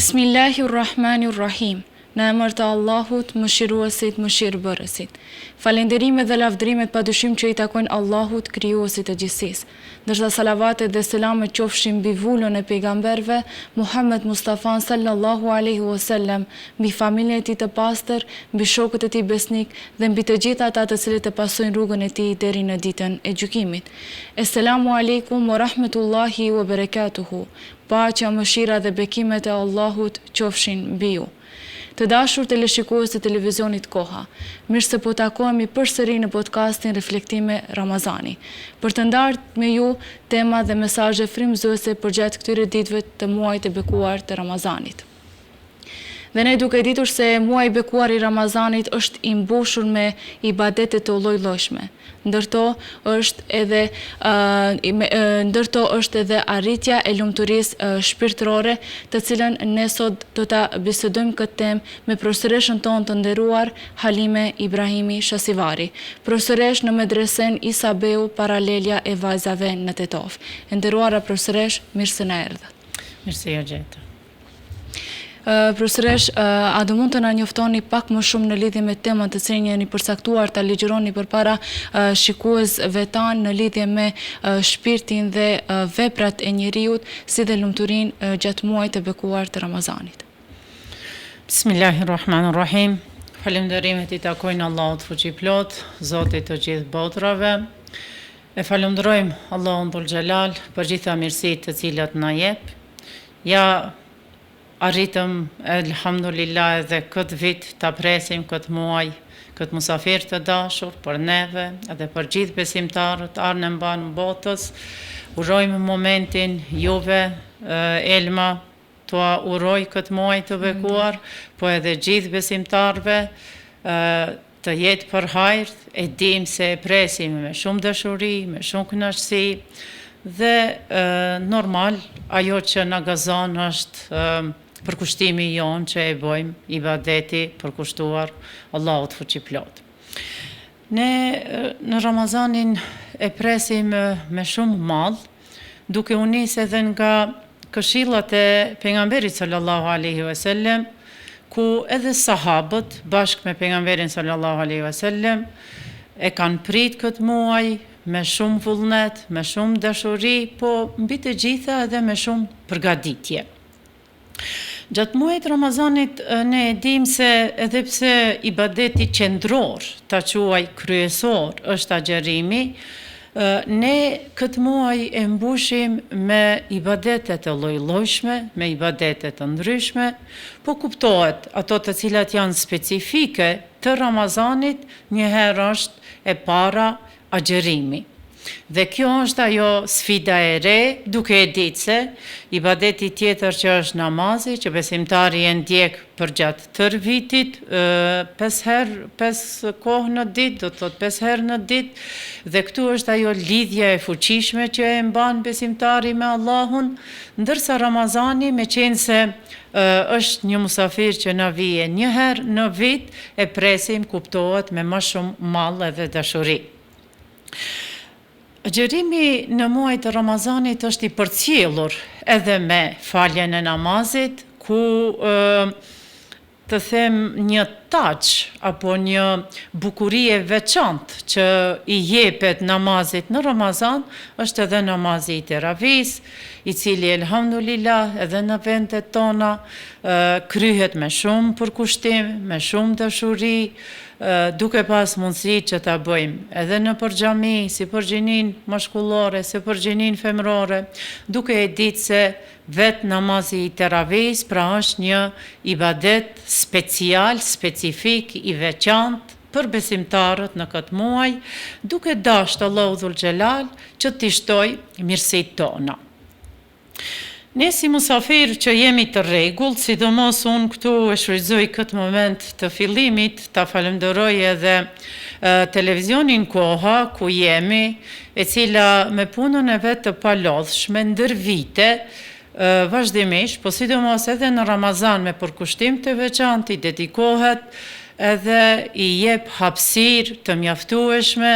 Bismillahirrahmanirrahim. Në emër të Allahut, mëshiruesit, mëshirëbërësit. Falenderimet dhe lavdrimet padyshim që i takojnë Allahut, krijuesit të gjithësisë. Ndërsa salavatet dhe selamet qofshin mbi vullën e pejgamberëve, Muhammed Mustafa sallallahu alaihi wasallam, mbi familjen e tij të pastër, mbi shokët e tij besnik dhe mbi të gjithë ata të cilët e pasojnë rrugën e tij deri në ditën e gjykimit. Assalamu alaikum wa rahmatullahi wa barakatuhu. Paqja, mëshira dhe bekimet e Allahut qofshin mbi ju. Të dashur teleshikues të televizionit Koha, mirë se po takohemi përsëri në podcastin Reflektime Ramazani, për të ndarë me ju tema dhe mesazhe frymëzuese përgjatë këtyre ditëve të muajit të bekuar të Ramazanit. Dhe ne duke ditur se muaji i bekuar i Ramazanit është i mbushur me ibadete të lloj-llojshme. Ndërto është edhe arritja e lumturisë shpirtërore, të cilën ne sot do ta bisedojmë këtë temë me profesoreshën tonë të nderuar Halime Ibrahimi Shasivari, profesoresh në medresen Isabeu Paralelja e vajzave në Tetov. E nderuara profesoresh, mirë se na erdhët. Mirë se ju gjeta. Profesoresh, a do mund të na njoftoni pak më shumë në lidhje me temën të cilën jeni përcaktuar ta ligjëroni përpara shikuesve tanë në lidhje me shpirtin dhe veprat e njeriut, si dhe lumturinë gjatë muajit të bekuar të Ramazanit. Bismillahirrahmanirrahim. Falënderimet i takojnë Allahut fuqiplot, Zotit të gjithë botrave. E falenderojmë Allahun dhul xhelal për gjitha mirësitë të cilat na jep. Ja arritëm, elhamdulillah, edhe këtë vit ta presim këtë muaj, këtë musafir të dashur për neve, edhe për gjithë besimtarët arë në mbanë botës. Urojmë momentin juve, Elma, tua uroj këtë muaj të bekuar, po edhe gjithë besimtarëve të jetë për hajër, e dim se e presim me shumë dashuri, me shumë kënaqësi, dhe normal, ajo që na gëzon është përkushtimi jonë që e bojmë ibadeti përkushtuar Allahut fuqiplot. Ne në Ramazanin e presim me shumë mall, duke u nisë edhe nga këshillat e pejgamberit sallallahu alaihi wasallam, ku edhe sahabët bashkë me pejgamberin sallallahu alaihi wasallam e kanë prit këtë muaj me shumë vullnet, me shumë dashuri, po mbi të gjitha edhe me shumë përgatitje. Gjatë muajit Ramazanit ne e dim se edhe pse ibadeti qendror, ta quaj kryesor, është agjerimi, ne këtë muaj e mbushim me ibadete të lloj-llojshme, me ibadete të ndryshme, po kuptohet ato të cilat janë specifike të Ramazanit, njëherë është e para agjerimi. Dhe kjo është ajo sfida e re, duke e ditë se ibadeti tjetër që është namazi, që besimtari e ndjek për gjatë tërë vitit, 5 kohë në ditë, do të thotë 5 herë në ditë, dhe këtu është ajo lidhja e fuqishme që e mban besimtari me Allahun, ndërsa Ramazani, me qenë se është një musafir që na vije një herë në vit, e presim, kuptohet me më shumë mall edhe dashuri. Agjerimi në muaj të Ramazanit është i përcjellur edhe me faljen e namazit, ku të them një taç apo një bukuri e veçantë që i jepet namazit në Ramazan është edhe namazi i teravis, i cili elhamdulillah edhe në vendet tona kryhet me shumë përkushtim, me shumë dashuri, duke pas mundësi që ta bëjmë edhe në përgjami, si përgjinin mashkullore, si përgjinin femrore, duke e ditë se vetë namazi i teravis, pra është një ibadet special, specifik, i veçantë për besimtarët në këtë muaj, duke dashur Allahu dhul xhelal që t'i shtoj mirësitë tona. Ne si musafir që jemi të rregull, sidomos unë këtu e shfrytëzoj këtë moment të fillimit, ta falenderoj edhe televizionin Koha, ku jemi, e cila me punën e vetë të palodhshme ndër vite, vazhdimisht, po sidomos edhe në Ramazan me përkushtim të veçantë i dedikohet edhe i jep hapësirë të mjaftueshme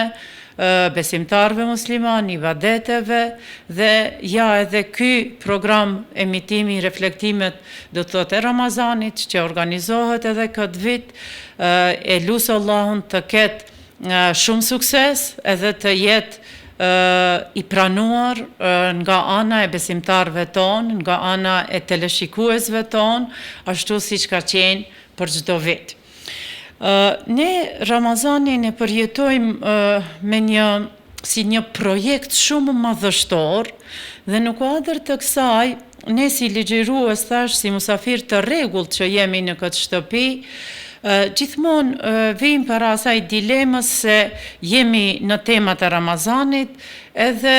besimtarve musliman, ibadeteve, dhe ja edhe ky program emitimi reflektimet do të thotë e Ramazanit që organizohet edhe këtë vit, e lusë Allahun të ketë shumë sukses edhe të jetë i pranuar nga ana e besimtarve tonë, nga ana e teleshikuesve tonë, ashtu siç ka qenë për çdo vit. Ne Ramazanin e përjetojmë me si një projekt shumë madhështor dhe në kuadër të kësaj, ne si ligjërues thash, si musafir të rregullt që jemi në këtë shtëpi, gjithmonë vijmë para asaj dilemës se jemi në temat e Ramazanit edhe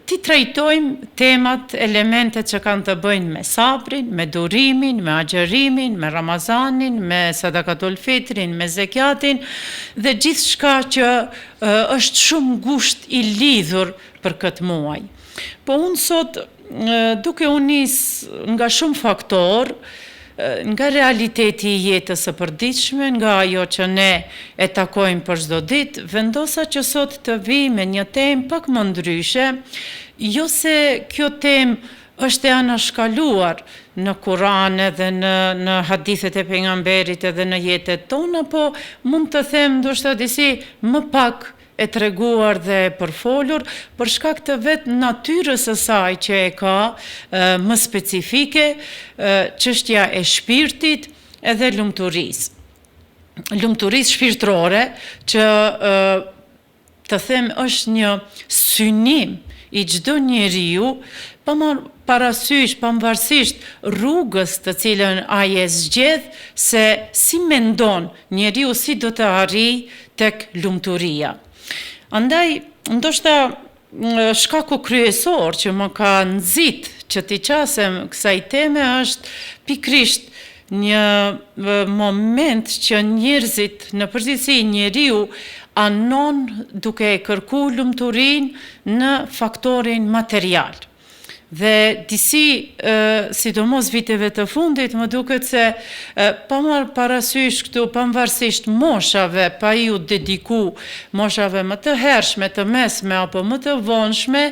ti trajtojmë temat, elementet që kanë të bëjnë me sabrin, me durimin, me agjërimin, me Ramazanin, me sadakatul fitrin, me zekjatin dhe gjithçka që është shumë ngusht i lidhur për këtë muaj. Po unë sot, duke u nis nga shumë faktor, nga realiteti i jetës së përditshme, nga ajo që ne e takojmë për çdo ditë, vendosa që sot të vi me një temë pak më ndryshe, jo se kjo temë është e anashkaluar në Kur'an edhe në hadithet e pejgamberit edhe në jetën tonë, po mund të them ndoshta disi më pak e treguar dhe e përfolur për shkak të vetë natyrës së saj që e ka më specifike, çështja e shpirtit edhe lumturisë. Lumturisë shpirtërore që të them është një synim i çdo njeriu, pavarësisht rrugës të cilën ai e zgjedh, se si mendon njeriu si do të arrijë tek lumturia. Andaj, ndoshta shkaku kryesor që më ka nxit që t'i qasem kësaj teme është pikrisht një moment që njerëzit, në përgjithësi njeriu, anon duke e kërkuar lumturinë në faktorin material. Dhe disi, sidomos viteve të fundit, më duket se pa marrë parasysh këtu, pavarësisht moshave, pa ju dediku moshave më të hershme, të mesme apo më të vonshme,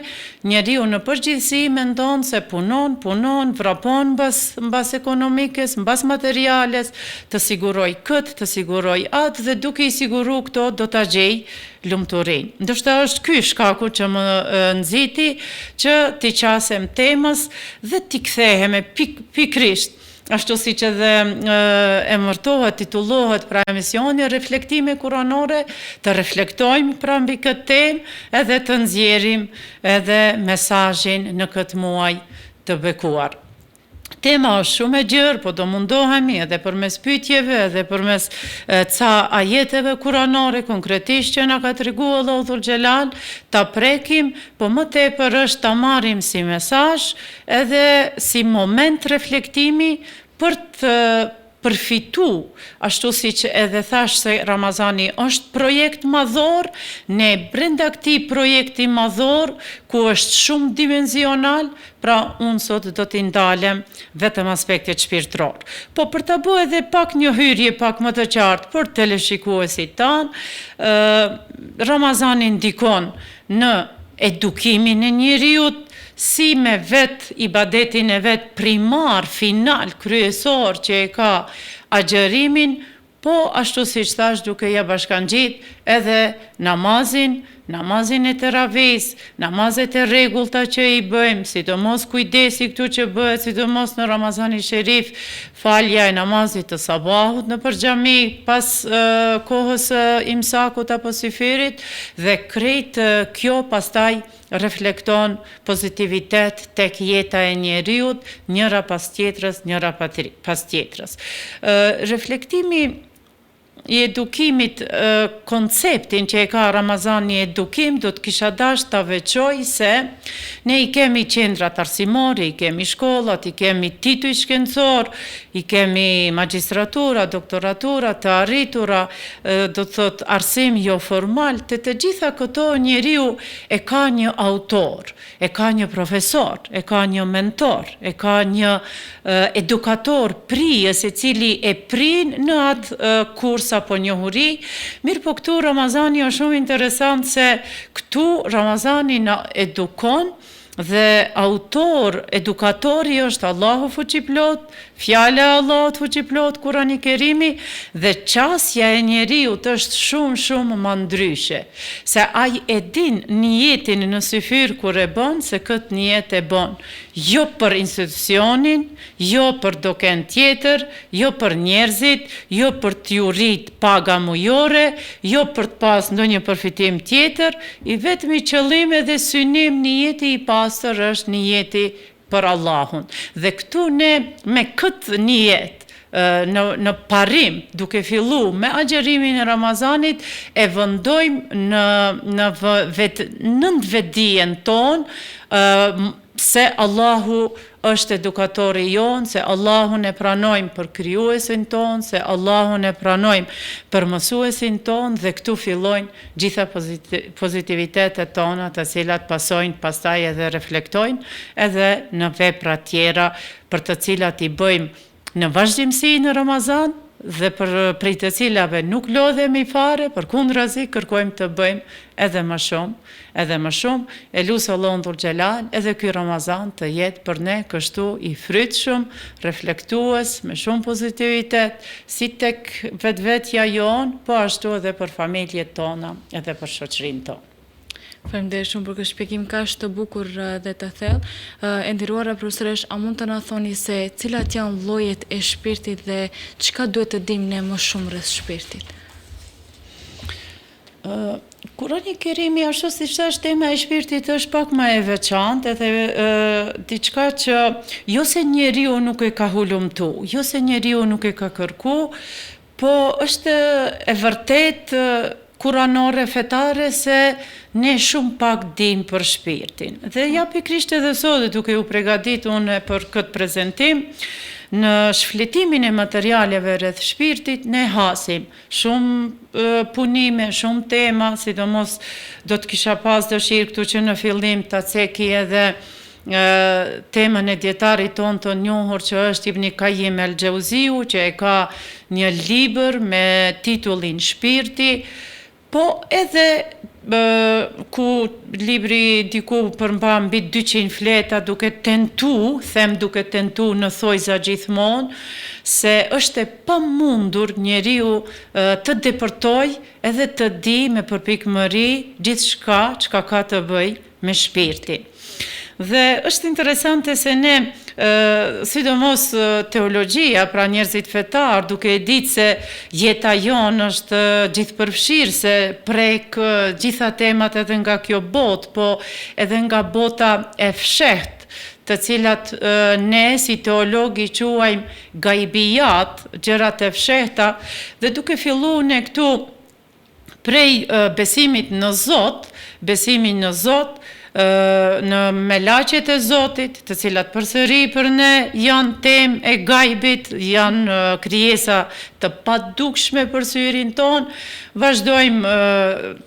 njeriu në përgjithësi mendon se punon, vrapon mbas ekonomikës, mbas materiales, të siguroj këtë, të siguroj atë, dhe duke i siguru këto do ta gjej lumturinë. Ndoshta është ky shkaku që më nxiti që t'i qasem temës dhe t'i kthehemi pikrisht, ashtu siç edhe emërtohet, titullohet pra emisioni reflektime kuranore, të reflektojmë pra mbi këtë temë edhe të nxjerrim edhe mesazhin në këtë muaj të bekuar. Tema është shumë e gjerë, po do mundohemi edhe përmes pyetjeve, edhe përmes ca ajeteve kuranore konkretisht që na ka treguar Allahu dhul xhelal, ta prekim, po më tepër është ta marrim si mesazh edhe si moment reflektimi për të përfitu, ashtu siç edhe thash se Ramazani është projekt madhor, ne brenda këtij projekti madhor, ku është shumë dimensional, pra unë sot do t'i ndalem vetëm aspektet shpirtëror. Po për ta bërë edhe pak një hyrje pak më të qartë për teleshikuesit tanë, Ramazani ndikon në edukimin e njeriut, si me vetë ibadetin e vetë primar, final, kryesor që e ka agjërimin, po ashtu siç thash duke ja bashkangjit edhe namazin e teravis, namazet e rregullta që i bëjmë, sidomos kujdesi këtu që bëhet, sidomos në Ramazanin Sherif, falja e namazit të sabahut në xhami pas kohës imsakut apo sifirit, dhe krejt kjo pastaj reflekton pozitivitet tek jeta e njeriut, njëra pas tjetrës, Reflektimi i edukimit, konceptin që e ka Ramazani edukim, do të kisha dash ta veçoj se ne i kemi qendrat arsimore, i kemi shkollat, i kemi tituj shkencor, i kemi magjistratura, doktoratura, të arritura, do të thot arsim jo formal, të gjitha këto njeriu e ka një autor, e ka një profesor, e ka një mentor, e ka një edukator prijës i cili e prin në atë kurs resursa po njohuri, mirë po këtu Ramazani është shumë interesant se këtu Ramazani na edukon dhe autor, edukatori është Allahu fuqiplot, fjala e Allahut fuqiplot, Kurani Kerimi, dhe qasja e njeriut është shumë më ndryshe. Se ai e din niyetin në syfyr kur e bën, se këtë nijet e bën. Jo për institucionin, jo për doken tjetër, jo për njerëzit, jo për t'ju rrit paga mujore, jo për të pas ndonjë përfitim tjetër, i vetmi qëllim dhe synim niyeti i pastër është niyeti për Allahun. Dhe këtu ne me këtë nijet në parim, duke fillu me agjerimin e Ramazanit, e vëndojmë në vetdijen tonë se Allahu është edukatori jonë, se Allahun e pranojmë për krijuesin tonë, se Allahun e pranojmë për mësuesin tonë, dhe këtu fillojnë gjitha pozitivitetet tona, të cilat pasojnë pastaj edhe reflektojnë edhe në vepra tjera për të cilat i bëjmë në vazhdimsi në Ramazan, dhe prej të cilave nuk lodhemi fare, përkundrazi kërkojmë të bëjmë edhe më shumë, e lusë Allahun dhul xhelal, edhe ky Ramazan të jetë për ne kështu i frytshëm, reflektues, me shumë pozitivitet, si tek vetvetja jonë, po ashtu edhe për familjet tona, edhe për shoqërinë tonë. Faleminderit shumë për këtë shpjegim kaq të bukur dhe të thellë. E nderuara profesoresh, a mund të na thoni se cilat janë llojet e shpirtit dhe çka duhet të dimë ne më shumë rreth shpirtit? Kurani Kerimi, ashtu si thash, tema e shpirtit është pak më e veçantë, edhe diçka që jo se njeriu nuk e ka hulumtu, jo se njeriu nuk e ka kërku, po është e vërtet kuranore fetare se ne shumë pak dim për shpirtin. Dhe ja pikrisht edhe sot, duke u përgatitur unë për këtë prezantim, në shfletimin e materialeve rreth shpirtit, ne hasim shumë punime, shumë tema, sidomos do të kisha pas dëshirë këtu që në fillim ta ceki edhe temën e djetarit tonë të njohur që është Ibn Qayyim el-Jauziu, që e ka një libër me titullin Shpirti, po edhe ku libri diku përmban mbi 200 fleta, duke tentu në thojza gjithmonë, se është e pamundur njeriu të depërtoj edhe të di me përpikmëri gjithçka çka ka të bëjë me shpirtin. Dhe është interesante se ne, sidomos teologjia, pra njerëzit fetar, duke e ditë se jeta jonë është gjithëpërfshirë, se prek gjitha temat edhe nga kjo botë, po edhe nga bota e fshehtë, të cilat ne si teologi quajmë gaibijat, gjërat e fshehta, dhe duke fillu ne këtu prej besimit në Zot, në melaqet e Zotit, të cilat përsëri për ne janë temë e gajbit, janë krijesa të padukshme për syrin ton, vazhdojmë,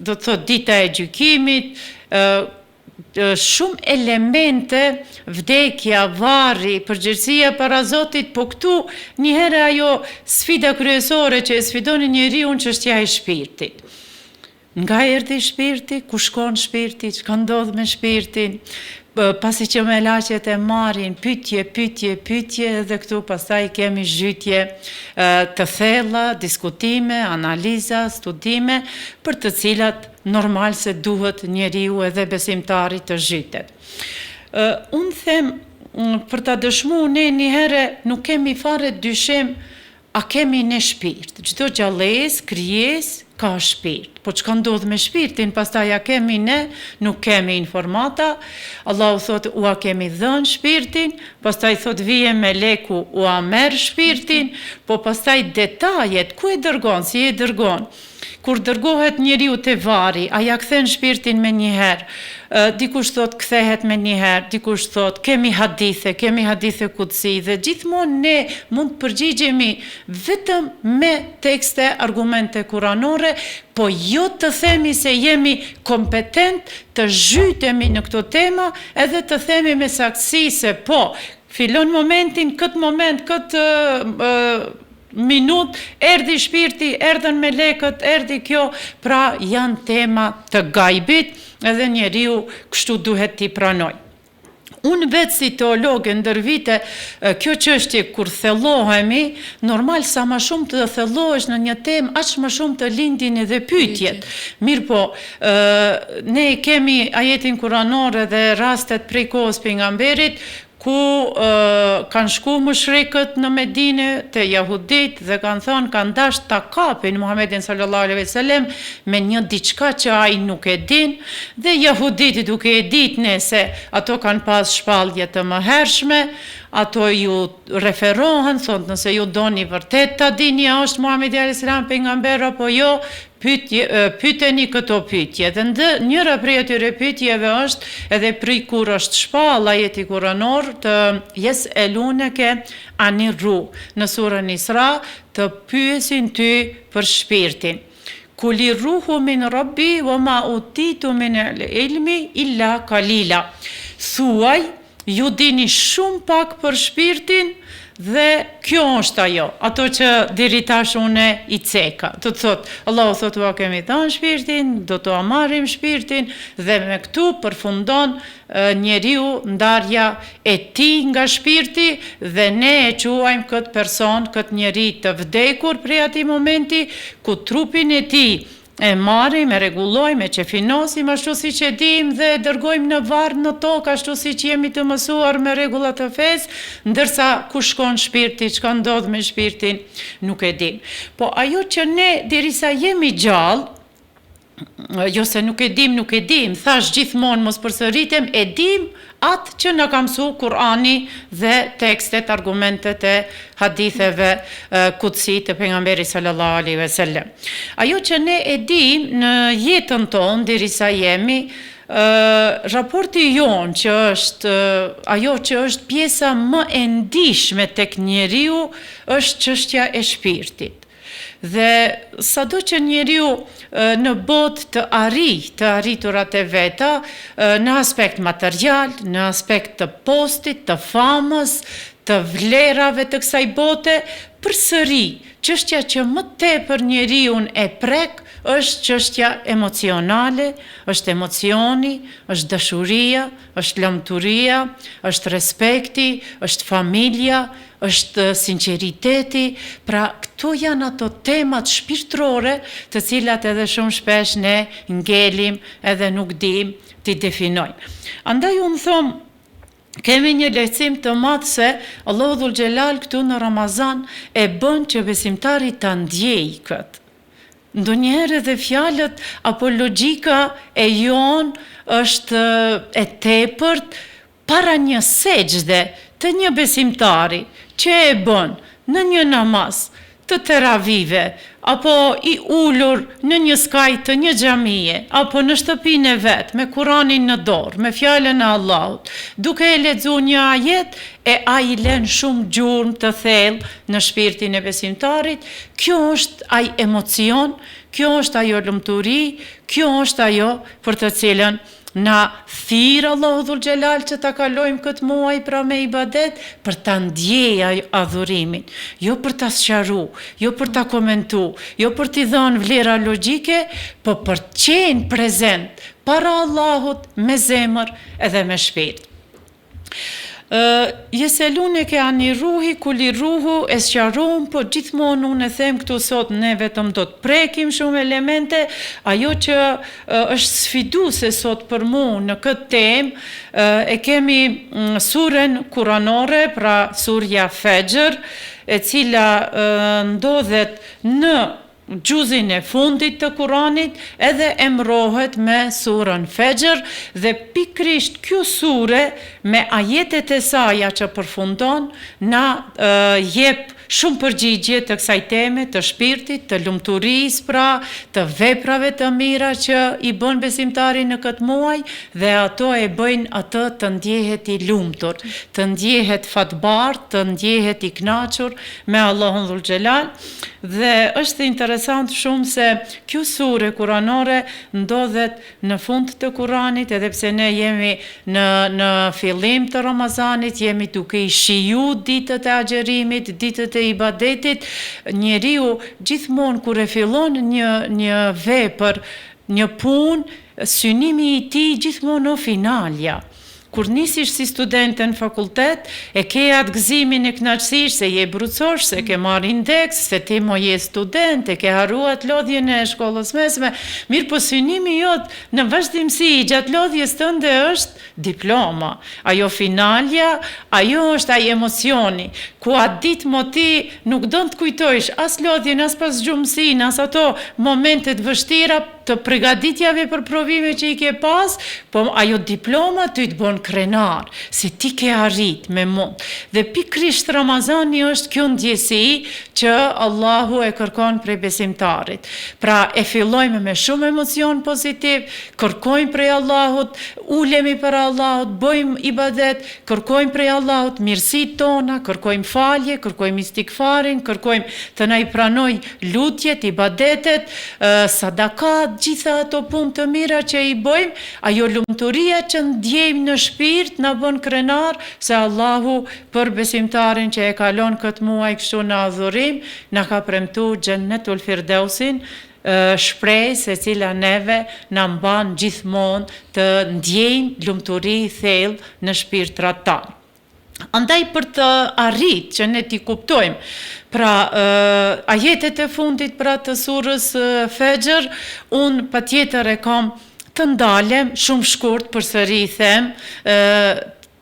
do të thotë, dita e gjykimit, shumë elemente, vdekja, varri, përgjegjësia para Zotit, po këtu njëherë ajo sfida kryesore që e sfidon njeriu çështja e shpirtit. Nga erdhi shpirti, ku shkon shpirti, çka ndodh me shpirtin, pasi që me laqet e marrin, pyetje, dhe këtu pastaj kemi zhytje të thella, diskutime, analiza, studime, për të cilat normal se duhet njeriu edhe besimtari të zhytet. Unë them, për ta dëshmuar ne njëherë nuk kemi fare dyshim a kemi ne shpirt. Çdo gjallëes, krijesë ka shpirt. Po çka ndodh me shpirtin, pastaj ja kemi ne, nuk kemi informata. Allahu thot, ua kemi dhënë shpirtin, pastaj thot vije meleku, ua merr shpirtin, po pastaj detajet, ku e dërgon, si e dërgon. Kur dërgohet njeriu te varri, a ja kthen shpirtin me njëherë, dikush thot kthehet me njëherë, dikush thot kemi hadithe kutsi, dhe gjithmonë ne mund të përgjigjemi vetëm me tekste, argumente kuranore, po jo të themi se jemi kompetent të zhytemi në këto tema, edhe të themi me saktësi se po, filon momentin, këtë moment, këtë minut, erdi shpirti, erdhen melekët, erdi kjo, pra janë tema të gajbit edhe njeriu kështu duhet t'i pranoj. Unë vetë si teologe ndër vite, kjo çështje kur thellohemi, normal sa më shumë të thellohesh në një temë, aq më shumë të lindin edhe pyetjet. Mirë po, ne kemi ajetin kuranor dhe rastet prej kohës pejgamberit, ku kanë shku mushrikët në Medinë te jahudit dhe kanë thonë kanë dash ta kapin Muhamedit sallallahu alaihi wasallam me një diçka që ai nuk e din, dhe jahudit duke e ditë nëse ato kanë pas shpallje të mëhershme, ato ju referohen, thonë nëse ju doni vërtet ta dini a është Muhamedi alayhis salam pejgamber apo jo, pyeteni këto pyetje. Dhe njëra prej atyre pyetjeve është edhe prej kur është shpall ajeti kuranor të yeseluneke anir ruh. Në surën Isra të pyesin ty për shpirtin. Kuli ruhu min rabbi wa ma utitu min ilmi illa qalila. Thuaj, ju dini shumë pak për shpirtin, dhe kjo është ajo, ato që deri tash unë i ceka. Të thot, Allahu thot ua kemi dhënë shpirtin, do të marrim shpirtin, dhe me këtu përfundon njeriu ndarja e tij nga shpirti, dhe ne e quajmë këtë person, këtë njeri të vdekur prej atij momenti ku trupin e tij e marrim, e rregullojmë, e qefinosim ashtu siç e dim dhe dërgojmë në varr në tokë ashtu siç jemi të mësuar me rregullat e fesë, ndërsa ku shkon shpirti, çka ndodh me shpirtin, nuk e dim. Po ajo që ne derisa jemi gjallë, jo se nuk e dim, thash gjithmonë mos përsëritem, e dim atë që na ka mësuar Kurani dhe tekstet, argumentet e haditheve kutsi të pejgamberit sallallahu alaihi wasallam. Ajo që ne e dim në jetën tonë derisa jemi, raporti jon që është ajo që është pjesa më e ndihshme tek njeriu është çështja e shpirtit. Dhe sado që njeriu në botë të arriturat e veta, në aspekt material, në aspekt të postit, të famës, të vlerave të kësaj bote, përsëri çështja që më tepër njeriu e prek është çështja emocionale, është emocioni, është dashuria, është lumturia, është respekti, është familja, është sinqeriteti. Pra këto janë ato temat shpirtërore të cilat edhe shumë shpesh ne ngelim edhe nuk dim t'i definojmë. Andaj unë them, kemi një lehtësim të madh se Allahu dhul xhelal këtu në Ramazan e bën që besimtari ta ndjej këtë. Ndonjëherë edhe fjalët apo logjika e jon është e tepërt para një sejdë të një besimtari që e bën në një namaz të teravive, apo i ulur në një skaj të një xhamie, apo në shtëpinë e vet, me Kuranin në dorë, me fjalën e Allahut, duke e lexuar një ajet, e ai lën shumë gjurmë të thellë në shpirtin e besimtarit. Kjo është ai emocion, kjo është ajo lumturi, kjo është ajo për të cilën na thirr Allahu dhul xhelal që ta kalojmë këtë muaj pra me ibadet, për ta ndjej adhurimin, jo për ta sqaru, jo për ta komentu, jo për t'i dhënë vlera logjike, po për të qenë prezent para Allahut me zemër edhe me shpirt. Yeseluneke ani ruhi, kuli ruhu e sqaron, po gjithmonë unë e them këtu sot, ne vetëm do të prekim shumë elemente. Ajo që është sfiduese sot për mua në këtë temë, e kemi surën kuranore, pra surja Fajr, e cila ndodhet në gjuzin e fundit të Kuranit, edhe emrohet me surën Fajr, dhe pikrisht kjo sure me ajetet e saja që përfundon na jep shumë përgjigje të kësaj teme të shpirtit, të lumturisë, pra të veprave të mira që i bën besimtari në këtë muaj, dhe ato e bëjnë atë të ndjehet i lumtur, të ndjehet fatbar, të ndjehet i kënaqur me Allahun dhul xhelal. Dhe është interesant shumë se kjo sure kuranore ndodhet në fund të Kuranit, edhe pse ne jemi në fillim të Ramazanit, jemi duke i shiju ditët e agjerimit, ditët e ibadetit, njeriu gjithmonë kur e fillon një vepër, një punë, synimi i tij gjithmonë o finalja. Kur nisish si studente në fakultet, e ke atë gëzimin e kënaqësisë se je brucosh, se ke marrë indeks, se ti mo je student, e ke harruat lodhjen e shkollës mesme, mirë po synimi jot në vazhdimsi i gjatë lodhjes tënde është diploma. Ajo finalja, ajo është ai emocioni, ku atë ditë mo ti nuk do të kujtojsh as lodhjen, as pas gjumësin, as ato momentet vështira të përgatitjave për provime që i ke pas, po ajo diploma ty të bën krenar, si ti ke arrit me mund. Dhe pikrisht Ramazani është kjo ndjesi që Allahu e kërkon prej besimtarit. Pra e fillojmë me shumë emocion pozitiv, kërkojmë prej Allahut, ulemi për Allahut, bëjmë ibadet, kërkojmë prej Allahut mirësitë tona, kërkojmë falje, kërkojmë istikfarin, kërkojmë të na i pranoj lutjet, ibadetet, sadakat, gjitha ato punë të mira që i bëjmë, ajo lumturia që ndjejmë në shpirt na bën krenar se Allahu për besimtarin që e kalon këtë muaj kështu në adhurim, na ka premtuar Xhennetul Firdausin, shpresë e cila neve na mban gjithmonë të ndjejmë lumturi thellë në shpirtrat tanë. Andaj për të arrit që ne t'i kuptojmë, pra ajetet e fundit pra të surës Fajr, unë patjetër e kam të ndalem shumë shkurt përsëri i them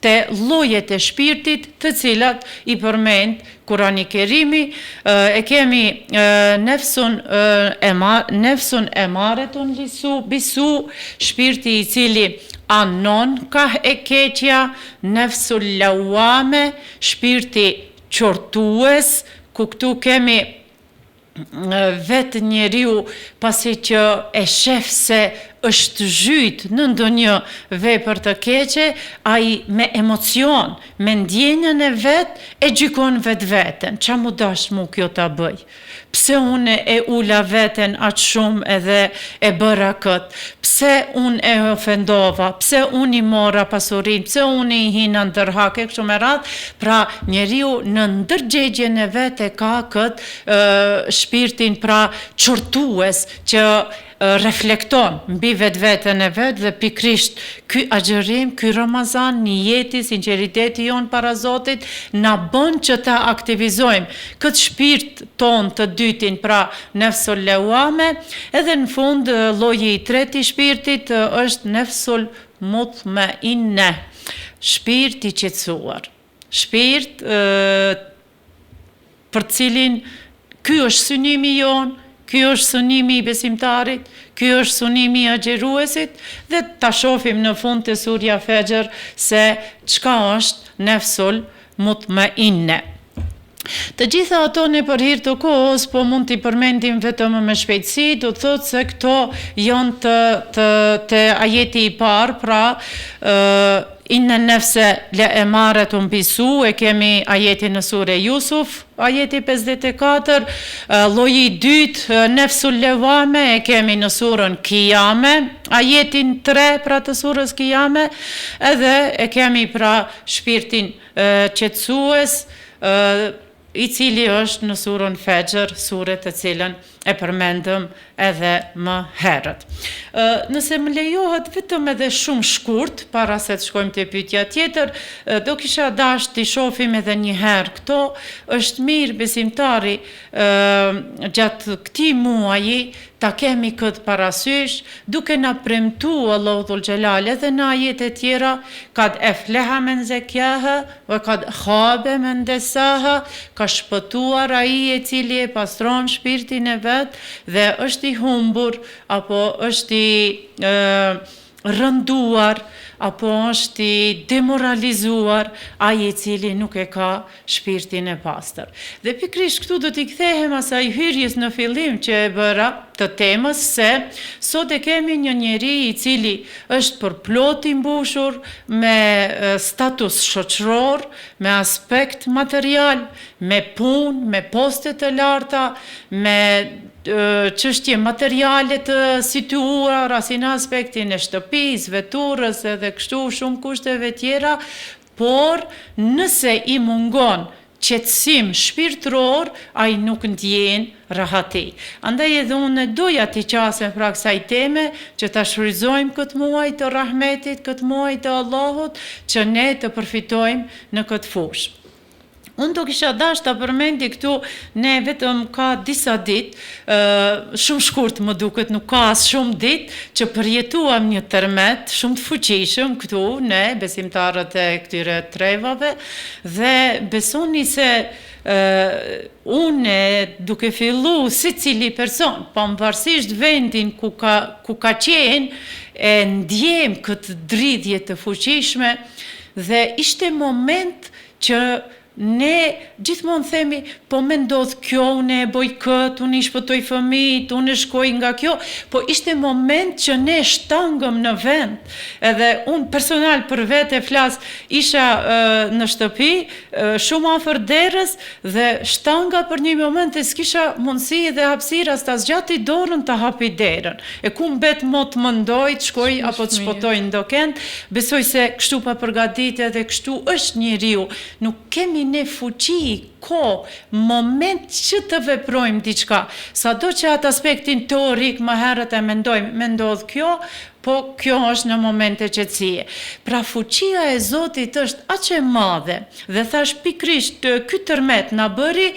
te llojet e shpirtit të cilat i përmend Kurani Kerimi, e kemi nefsun emaretun bisu, shpirti i cili anon ka e keqja, nefsul lawame, shpirti qortues, ku këtu kemi vetë njeriu pasi që e shef se është zhyt në ndonjë vepër të keqe, ai me emocion, me ndjenjën e vet e gjykon vetveten. Qa mu dash mu kjo ta bëj? Pse unë e ula veten aq shumë edhe e bëra kët? Pse unë e ofendova? Pse unë i mora pasurin? Pse unë i hina ndërhake kështu me radhë? Pra njeriu në ndërgjegjen e vet e ka kët shpirtin pra qortues që reflekton mbi vetveten e vet dhe pikrisht ky agjërim, ky Ramazan, niyeti, sinqeriteti jon para Zotit na bën që ta aktivizojmë këtë shpirt ton të dytin, pra nefsul lawame, edhe në fund lloji i tretë i shpirtit është nefsul mutmainne, shpirt i qetësuar. Shpirt për cilin ky është synimi jon, ky është synimi i besimtarit, ky është synimi i agjëruesit dhe ta shohim në fund të surja Fajr se çka është nefsul mutmainne. Të gjitha ato ne për hir të kohës po mund t'i përmendim vetëm me shpejtësi, do të thotë se këto janë të ajeti i parë, pra inna nefse le emaretun bisu, e kemi ajetin në sure Jusuf, ajeti 54, lloji i dytë nefsul lewame e kemi në surën Kijame, ajetin 3 pra të surës Kijame, edhe e kemi pra shpirtin qetësues, i cili është në surën Fajr, sure të cilën e përmendëm edhe më herët. Nëse më lejohet vetëm edhe shumë shkurt, para se të shkojmë te pyetja tjetër, do kisha dash t'i shohim edhe një herë këto, është mirë besimtari gjatë këtij muaji ta kemi këtë parasysh, duke na premtuar Allahu dhul xhelal edhe në ajete tjera, kad efleha men zekjaha wa kad khabe men desaha, ka shpëtuar ai i cili e pastron shpirtin e vet dhe është i humbur apo është i rënduar apo është i demoralizuar ai i cili nuk e ka shpirtin e pastër. Dhe pikrisht këtu do t'i kthehem asaj hyrjes në fillim që e bëra të temës, se sot e kemi një njeri i cili është përplot i mbushur me status shoqëror, me aspekt material, me punë, me poste të larta, me çështje materiale të situara si në aspektin e shtëpisë, veturës edhe kështu shumë kushteve tjera, por nëse i mungon qetësim shpirtëror, ai nuk ndjen rahati. Andaj edhe unë doja t'i qasem pra kësaj teme, që ta shfrytëzojmë këtë muaj të rahmetit, këtë muaj të Allahut, që ne të përfitojmë në këtë fushë. Unë do kisha dash të përmendi këtu, ne vetëm ka disa ditë, shumë shkurt më duket, nuk ka as shumë ditë, që përjetuam një tërmet shumë të fuqishëm këtu, ne, besimtarët e këtyre trevave, dhe besoni se unë duke fillu si cili person, pavarësisht vendin ku ka qenë, e ndjem këtë dridhje të fuqishme, dhe ishte moment që ne gjithmonë themi, po me ndodh kjo, unë e boj këtë, unë i shpëtoj fëmijët, unë e shkoj nga kjo, po ishte moment që ne shtangëm në vend, edhe unë personal për vete flas, isha në shtëpi, shumë afër derës, dhe shtanga për një moment e s'kisha mundësi dhe hapësira ta zgjati dorën ta hapi derën. E ku mbet mo të mendoj, të shkoj apo të shpëtoj ndokend, besoj se kështu pa përgatitje dhe kështu është njeriu, nuk kemi ne fuqi, moment që të veprojmë diçka. Sado që atë aspektin teorik më herët e mendojmë, me ndodh kjo, po kjo është në momente qetësie. Pra fuqia e Zotit është aq e madhe, dhe thash pikrisht ky tërmet na bëri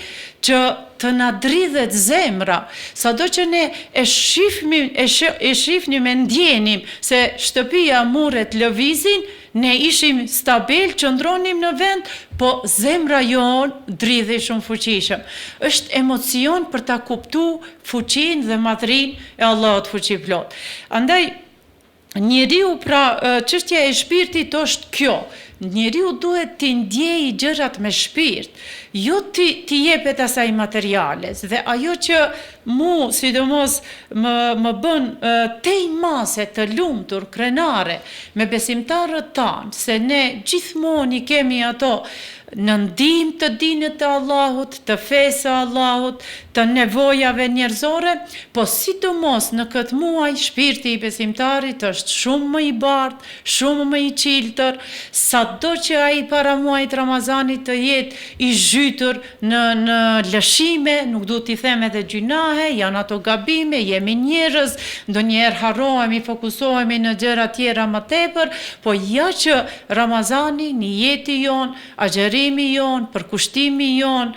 që të na dridhet zemra, sado që ne e shifnim e ndjenim se shtëpia muret lëvizin, ne ishim stabil, qëndronim në vend, po zemra jonë dridhi shumë fuqishëm. Është emocion për ta kuptu fuqin dhe madhrin e Allahut fuqiplot. Andaj, njeriu pra çështja e shpirtit është kjo. Njeriu duhet t'i ndjej gjërat me shpirt, jo t'i jepet asaj materiales, dhe ajo që mu, sidomos, më bën tej mase të lumtur, krenare, me besimtarët tanë, se ne gjithmonë i kemi ato në ndihmë të dinit të Allahut, të fesë të Allahut, të nevojave njerëzore, po sidomos në këtë muaj shpirti i besimtarit është shumë më i bardhë, shumë më i qiltër, sado që ai para muajit Ramazanit të jetë i zhytur në lëshime, nuk du t'i them edhe gjunahe, janë ato gabime, jemi njerëz, ndonjëherë harrohemi, fokusohemi në gjëra tjera më tepër, po ja që Ramazani, niyeti jon, agjerimi jon, përkushtimi jon,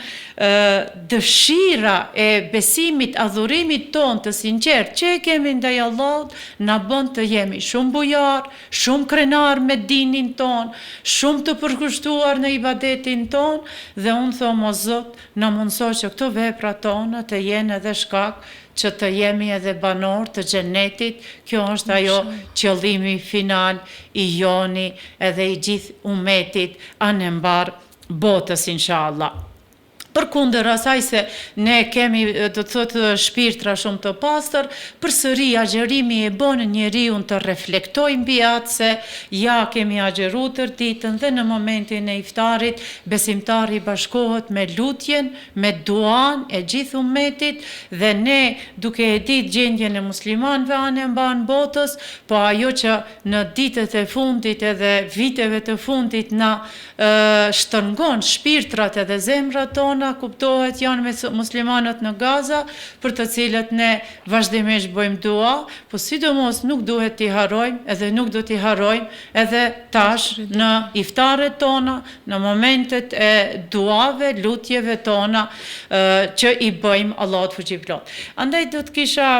dëshira e besimit, adhurimit ton të sinqert që e kemi ndaj Allahut, na bën të jemi shumë bujar, shumë krenar me dinin ton, shumë të përkushtuar në ibadetin ton, dhe unë thom o Zot, na mundëso që këto vepra tona të jenë edhe shkak që të jemi edhe banor të xhenetit. Kjo është ajo qëllimi final i joni edhe i gjithë umetit anembar botës, inshallah. Përkundër asaj se ne kemi, do të thotë, shpirtra shumë të pastër, përsëri agjerimi e bën njeriu të reflektojë mbi atë se ja kemi agjeruar tër ditën, dhe në momentin e iftarit besimtari bashkohet me lutjen, me duan e gjithë umetit, dhe ne duke e ditë gjendjen e muslimanëve anë mban botës, po ajo që në ditët e fundit edhe viteve të fundit na shtrëngon shpirtrat edhe zemrat tona, kuptohet janë me muslimanët në Gaza, për të cilët ne vazhdimisht bëjmë dua, po sidomos nuk duhet t'i harrojmë, edhe nuk do t'i harrojmë edhe tash në iftaret tona, në momentet e duave, lutjeve tona që i bëjmë Allahut fuqiplot. Andaj do të kisha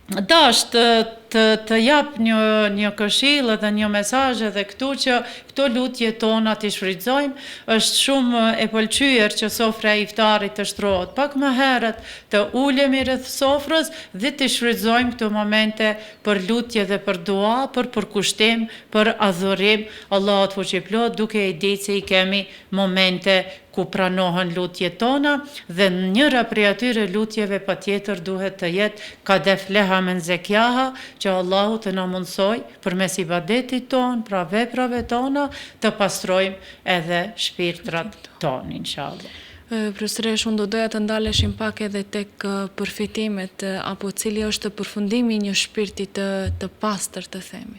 dash të jap një këshill edhe një mesazh edhe këtu, që këto lutje tona t'i shfrytëzojmë. Është shumë e pëlqyer që sofra e iftarit të shtrohet pak më herët, të ulemi rreth sofrës dhe të shfrytëzojmë këto momente për lutje dhe për dua, për përkushtim, për adhurim Allahut fuqiplot, duke i ditë se i kemi momente ku pranohen lutjet tona, dhe njëra prej atyre lutjeve patjetër duhet të jetë kadef leha men zekjaha, që Allahu të na mundsoj përmes ibadetit ton, pra veprave tona, të pastrojmë edhe shpirtrat tonë, inshallah. Profesore, unë do doja të ndaleshim pak edhe tek përfitimet, apo cili është përfundimi i një shpirti të pastër, të themi.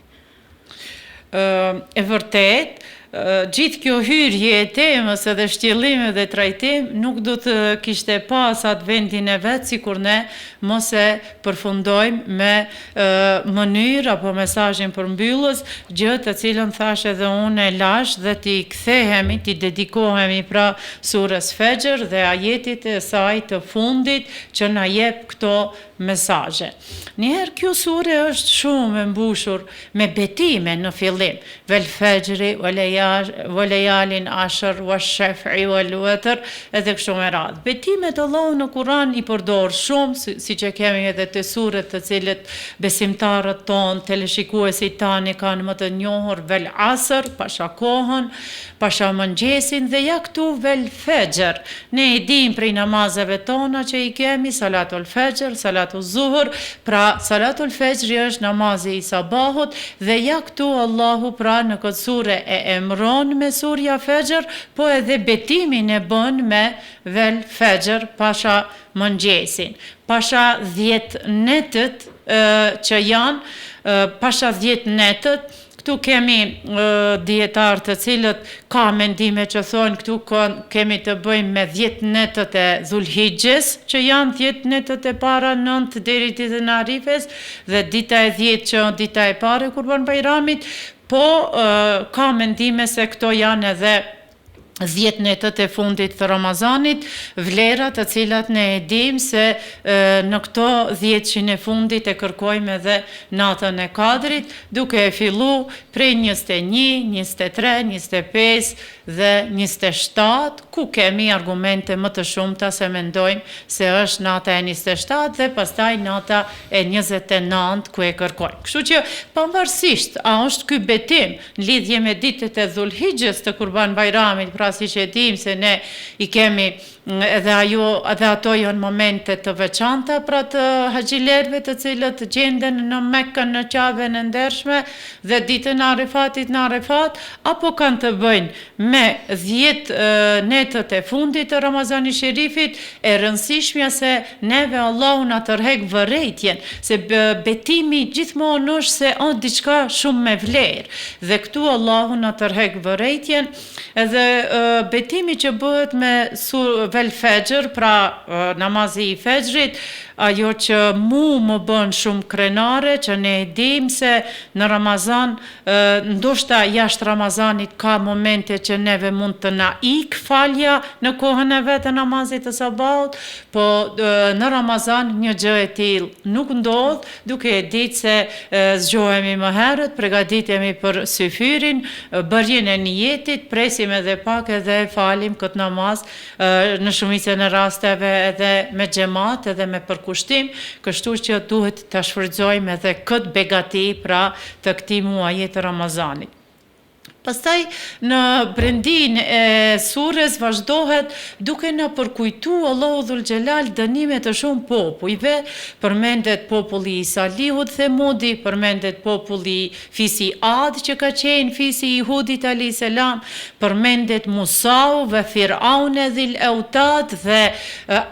E vërtet, gjithë kjo hyrje e temës edhe shtjellim dhe trajtim nuk do të kishte pas atë vendin e vetë, si kur ne mos e përfundojmë me mënyrë apo mesazhin përmbyllës, gjë të cilën thash edhe unë e lash dhe ti kthehemi, ti dedikohemi pra surës Fajr dhe ajetit e saj të fundit që na jep këto mesazhe. Njëherë kjo sure është shumë e mbushur me betime në fillim. Vel fajri wa layalin ashr wa shaf'i wal watr, edhe kështu me radhë. Betimet Allahu në Kur'an i përdor shumë, siç e kemi edhe te suret të cilët besimtarët tonë, teleshikuesit tanë kanë më të njohur, vel asr, pasha kohën, pasha mëngjesin dhe ja këtu vel fajr. Ne i dim prej namazeve tona që i kemi salatul fajr, salatul zuhur, pra salatul fajri është namazi i sabahut dhe ja këtu Allahu pra në këtë sure e emron me surja Fajr, po edhe betimin e bën me vel fajr pasha mëngjesin. Pasha 10 netët që janë, pasha 10 netët, këtu kemi dietar të cilët ka mendime që thonë këtu kemi të bëjmë me 10 netët e Dhulhijhes, që janë 10 netët e para 9 deri ditën e Arifes dhe dita e 10 që është dita e parë e Kurban Bayramit, po ka mendime se këto janë edhe 10 netët e fundit të Ramazanit, vlerat të cilat ne e dim se në këto 10 e fundit e kërkojmë edhe natën e Kadrit, duke e fillu prej 21, 23, 25 dhe 27, ku kemi argumente më të shumta se mendojmë se është nata e 27 dhe pastaj nata e 29 ku e kërkojmë. Kështu që pavarësisht a është ky betim në lidhje me ditët e Dhulhijhes të Kurban Bayramit, pra si që e dim se ne i kemi edhe ato janë momente të veçanta pra të haxhilerëve të cilët gjenden në Mekën në qavën e ndershme dhe ditën e Arifatit në Arifat, apo kanë të bëjnë me 10 netët e fundit të Ramazanit Sherifit, e rëndësishmja se neve Allahu na tërheq vërejtjen, se betimi gjithmonë është se është diçka shumë me vlerë, dhe këtu Allahu na tërheq vërejtjen, edhe betimi që bëhet me vel fajr, pra namazi i fajrit, ajo që më bën shumë krenare, që ne e dim se në Ramazan, ndoshta jashtë Ramazanit ka momente që neve mund të na ik falja në kohën e vetë namazit të sabahut, po në Ramazan një gjë e tillë nuk ndodh, duke e ditë se zgjohemi më herët, përgatitemi për syfyrin, bërjen e niyetit, presim edhe pak edhe falim këtë namaz në shumicën e rasteve edhe me xhamat edhe me përkushtim, kështu që duhet ta shfrytëzojmë edhe këtë begati pra të këtij muaji të Ramazanit. Pastaj në brendin e surës vazhdohet duke na përkujtu Allahu Dhul Xhelal dënimet të shumë popujve, përmendet populli i Salihut Themudi, përmendet populli fisi Ad që ka qenë fisi i Hudit alayhis salam, përmendet Musau dhe Firaun dhil Autad dhe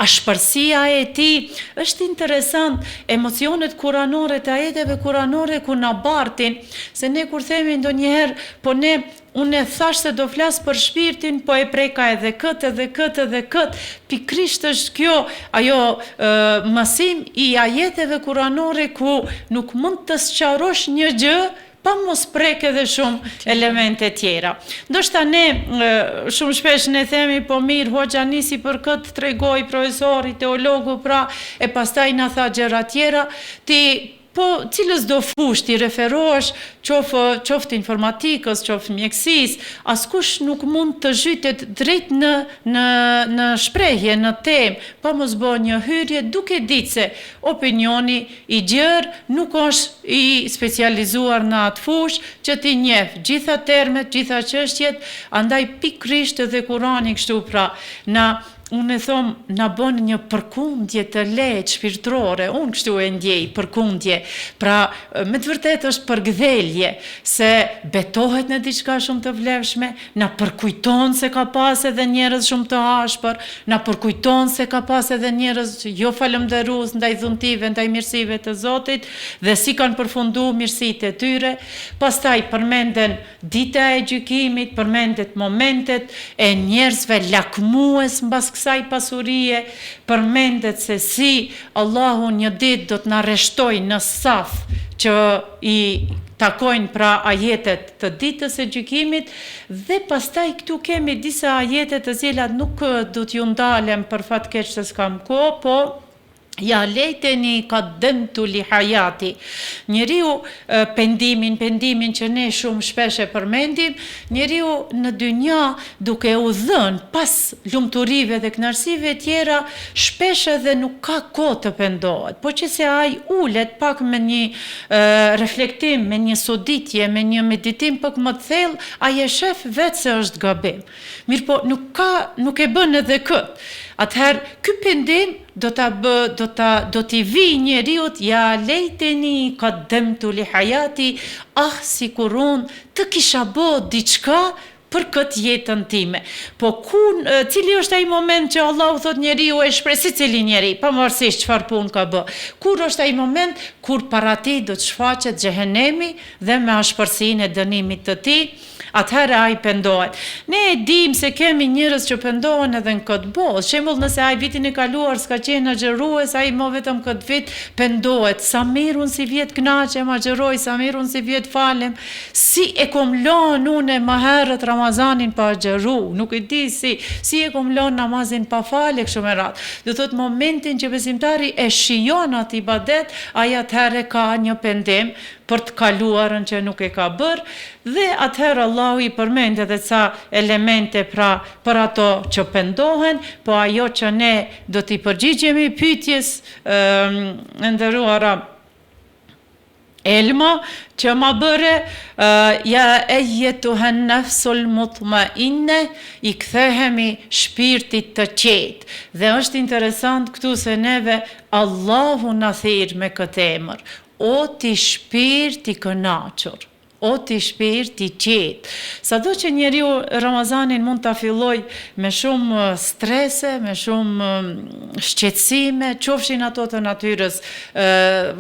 ashpërsia e tij. Është interesant emocionet kuranore të ajeteve kuranore ku na bartin, se ne kur themi ndonjëherë, po ne unë thash se do flas për shpirtin, po e preka edhe këtë, edhe këtë, edhe këtë. Pikrisht është kjo, ajo mësim i ajeteve kuranore ku nuk mund të sqarosh një gjë pa mos prek edhe shumë elemente tjera. Ndoshta ne shumë shpesh ne themi, po mirë, hoxha nisi për këtë, tregoi profesori, teologu, pra, e pastaj na tha gjëra tjera, ti po cilës do fush ti referohesh, qoftë informatikës, qoftë mjekësisë, askush nuk mund të zhytet drejt në shprehje, në temë, pa mos bërë një hyrje duke ditë se opinioni i gjerë nuk është i specializuar në atë fush që ti njeh gjitha termet, gjitha çështjet, andaj pikrisht edhe Kurani kështu pra na unë e thom, na bën një përkundje të lehtë shpirtërore, unë kështu e ndjej, përkundje. Pra, me të vërtetë është përgdhelje, se betohet në diçka shumë të vlefshme, na përkujton se ka pas edhe njerëz shumë të ashpër, na përkujton se ka pas edhe njerëz jo falënderues ndaj dhuntive, ndaj mirësive të Zotit, dhe si kanë përfunduar mirësitë e tyre. Pastaj përmenden dita e gjykimit, përmendet momentet e njerëzve lakmues mbas kësaj pasurie, përmendet se si Allahu një ditë do të na rreshtoj në saf që i takojnë pra ajetet të ditës së gjykimit, dhe pastaj këtu kemi disa ajetet të cilat nuk do t'ju ndalem për fat keq se s'kam kohë, po ja lejteni qaddamtu li hayati. Njeriu pendimin që ne shumë shpesh e përmendim, njeriu në dynja duke u dhënë pas lumturive dhe kënaqësive tjera, shpesh edhe nuk ka kohë të pendohet. Po që se ai ulet pak me një reflektim, me një soditje, me një meditim pak më të thellë, ai e shef vetë se është gabim. Mirë po nuk e bën edhe këtë. Atëherë, ky pendim do t'i vi njeriut, ja lejteni qaddamtu li hayati, sikur unë të kisha bë diçka për këtë jetën time. Po cili është ai moment që Allahu thot njeriu e shpreh, si cili njeri, pavarësisht çfarë punë ka bë. Kur është ai moment kur para ti do të shfaqet xhehenemi dhe me ashpërsinë e dënimit të tij, atëherë ai pendohet. Ne e dim se kemi njerëz që pendohen edhe në këtë botë. Shembull, nëse ai vitin e kaluar s'ka qenë agjërues, ai më vetëm këtë vit pendohet. Sa mirë unë si vjet kënaqem, agjëroj, sa mirë unë si vjet falem. Si e kom lënë unë më herët Ramazanin pa agjëru, nuk e di si e kom lënë namazin pa falë kështu me radhë. Do thot momentin që besimtari e shijon atë ibadet, ai atëherë ka një pendim për të kaluarën që nuk e ka bërë, dhe atëherë Allahu i përmend edhe ca elemente pra për ato që pendohen, po ajo që ne do t'i përgjigjemi pyetjes nderuara Elma, që ma bëre, ja ejetuhen nafsul mutmainne, i kthehemi shpirtit të qetë. Dhe është interesant këtu se neve Allahu na thirr me këtë emër. O ti shpirt i kënaqur, o ti shpirt i qetë. Sado që njeriu Ramazanin mund ta filloj me shumë strese, me shumë shqetësime, qofshin ato të natyrës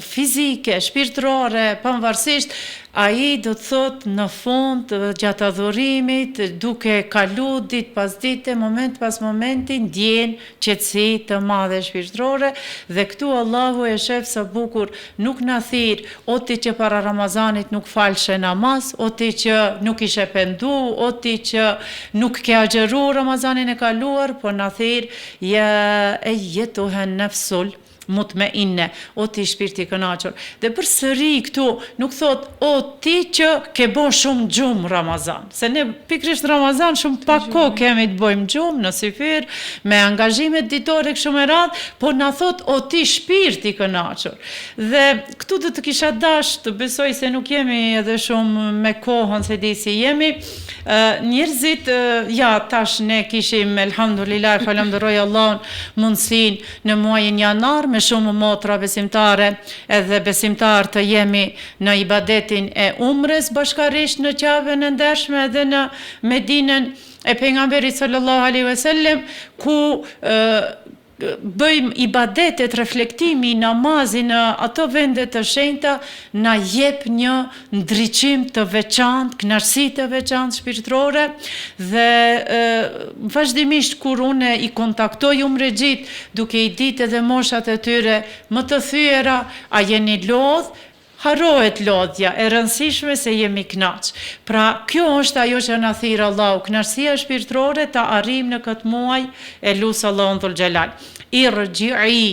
fizike, shpirtërore, pavarësisht, ai do të thot në fund gjatë adhurimit, duke kalu ditë pas dite, moment pas momenti, ndjen qetësi të madhe shpirtërore, dhe këtu Allahu e shef sa bukur nuk na thirr, o ti që para Ramazanit nuk falshe namaz, o ti që nuk ishe pendu, o ti që nuk ke agjëru Ramazanin e kaluar, po na thirr, ja ejetuhen nafsul mutmainne, o ti shpirti i kënaqur. Dhe përsëri këtu nuk thot o ti që ke bën shumë gjumë Ramazan, se ne pikrisht Ramazan shumë pak kohë kemi të bëjmë gjumë në sifir, me angazhimet ditore kështu me radhë, po na thot o ti shpirti i kënaqur. Dhe këtu do të kisha dash të besoj se nuk jemi edhe shumë me kohën se di si jemi. Njerëzit, ja tash ne kishim elhamdulillah, falenderoj Allahun, mundësin në muajin janar me shumë motra besimtare edhe besimtar të jemi në ibadetin e umres bashkarisht në Qa'ben e ndershme edhe në Medinën e pejgamberit sallallahu alaihi wasallam, ku bëjmë ibadetet, reflektimi, namazin në ato vende të shenjta, na jep një ndriçim të veçantë, kënaqësi të veçantë shpirtërore, dhe vazhdimisht kur unë i kontaktoj umregjit, duke i ditë edhe moshat e tyre më të thyera, a jeni lodh, harrohet lodhja, e rëndësishme se jemi kënaq. Pra, kjo është ajo që na thirr Allahu, kënaqësia shpirtërore ta arrijmë në këtë muaj, e lut Allahun dhul xhelal. Irji'i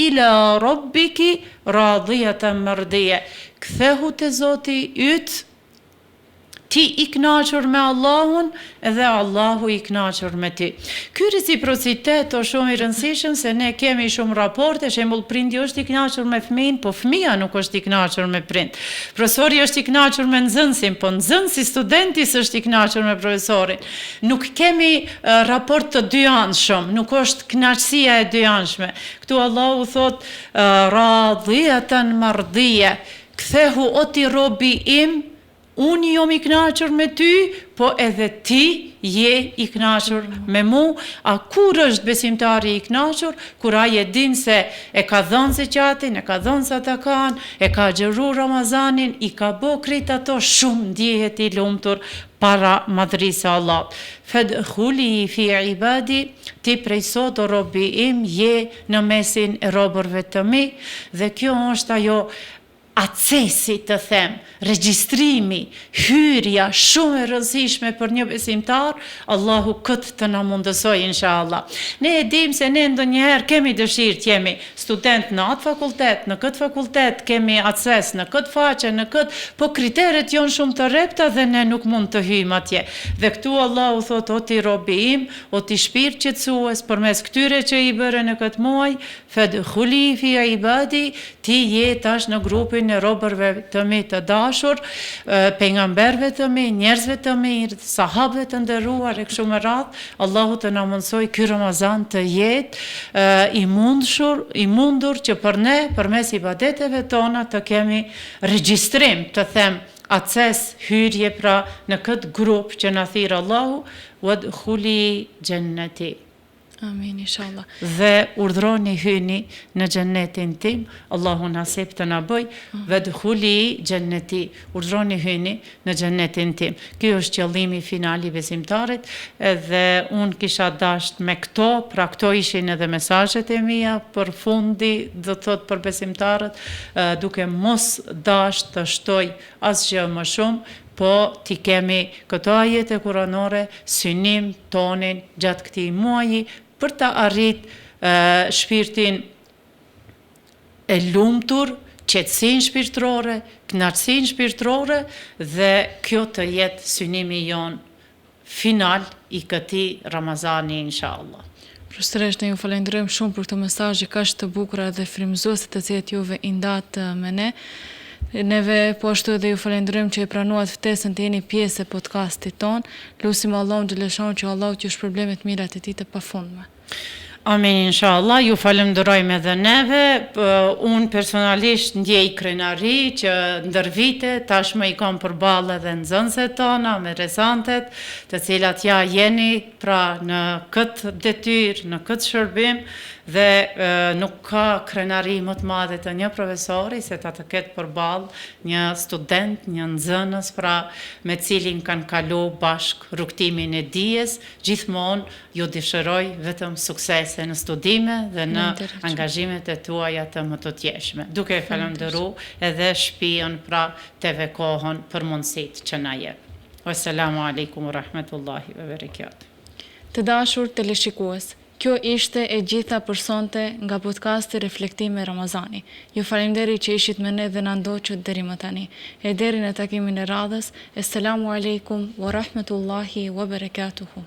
ila rabbiki radiyatan mardiya. Kthehu te Zoti yt ti i kënaqur me Allahun edhe Allahu i kënaqur me ti. Ky reciprocitet është shumë i rëndësishëm se ne kemi shumë raporte, shembull prindi është i kënaqur me fëmin, po fëmia nuk është i kënaqur me prind. Profesori është i kënaqur me nxënësin, po nxënësi studentis është i kënaqur me profesorin. Nuk kemi raport të dyanshëm, nuk është kënaqësia e dyanshme. Këtu Allahu thot radhiyatan mardhiya, kthehu o ti robi im, unë jom i kënaqur me ty, po edhe ti je i kënaqur me mu. A kur është besimtari i kënaqur? Kur ai e din se e ka dhënë zeqatin, e ka dhënë sadakan, e ka xheru Ramazanin, i ka bë krejt ato, shumë ndjehet i lumtur para madhrisë së Allahut. Fadkhuli fi ibadi, ti prej sot o robi im je në mesin e robërve të mi, dhe kjo është ajo accesi të them, regjistrimi, hyrja shumë e rëndësishme për një besimtar. Allahu këtë të na mundësoj inshallah. Ne e dim se ne ndonjëherë kemi dëshirë të jemi student në atë fakultet, në këtë fakultet kemi acces, në këtë faqe, në këtë, po kriteret janë shumë të repta dhe ne nuk mund të hyjmë atje. Dhe këtu Allahu thot, o ti robi im, o ti shpirt qetësues, përmes këtyre që i bëre në këtë muaj, fadkhuli fi ibadi, ti je tash në grupin e robërve të mi të dashur, pejgamberëve të mi, njerëzve të mirë, sahabëve të nderuar e kështu me radhë. Allahu të na mundsoj ky Ramazan të jetë i mundur që për ne, përmes ibadeteve tona, të kemi regjistrim, të them, acces, hyrje pra në këtë grup që na thirr Allahu, wadkhuli jannati. Amin, inshallah. Dhe urdhroni hyni në xhennetin tim, Allahu nasip të na bëj, wadkhuli jannati, urdhroni hyni në xhennetin tim. Ky është qëllimi final i besimtarit, edhe unë kisha dashur me këto, pra këto ishin edhe mesazhet e mia për fundi, do të thot për besimtarët, duke mos dashur të shtoj asgjë më shumë, po ti kemi këto ajete kuranore, synim tonin gjatë këtij muaji, për të arrit shpirtin e lumtur, qetësinë shpirtërore, kënaqësinë shpirtërore, dhe kjo të jetë synimi jon final i këtij Ramazani inshallah. Profesoresh, ne ju falenderojmë shumë për këtë mesazh kaq të bukur dhe frymëzuese të cilat juve i ndat me ne. Neve po ashtu edhe ju falenderojmë që e pranuat ftesën të jeni pjesë e podcastit ton. Lutim Allahun xhaleshon që Allahu t'ju shpërblej me të mirat e tij të pafundme. Amin, inshallah, ju falenderojmë edhe neve. Unë personalisht ndjej krenari që ndër vite tashmë i kam përballë edhe nxënëset tona, interesantet, të cilat ja jeni pra në këtë detyrë, në këtë shërbim, dhe nuk ka krenari më të madhe të një profesori se ta të ketë përballë një student, një nxënës, pra me cilin kanë kalu bashk rrugtimin e dijes. Gjithmonë ju dëshiroj vetëm suksese në studime dhe në angazhimet e tuaja të mëtotjeshme. Duke e falënderuar edhe shtëpinë, pra TV Kohën, për mundësitë që na jep. Wassalamu alaikum wa rahmatullahi wa barakatuh. Të dashur teleshikues, kjo ishte e gjitha për sonte nga podcasti Reflektime Ramazani. Ju falenderoj që ishit me ne dhe na ndoqët deri më tani. E deri në takimin e radhës, Assalamu alaikum wa rahmatullahi wa barakatuhu.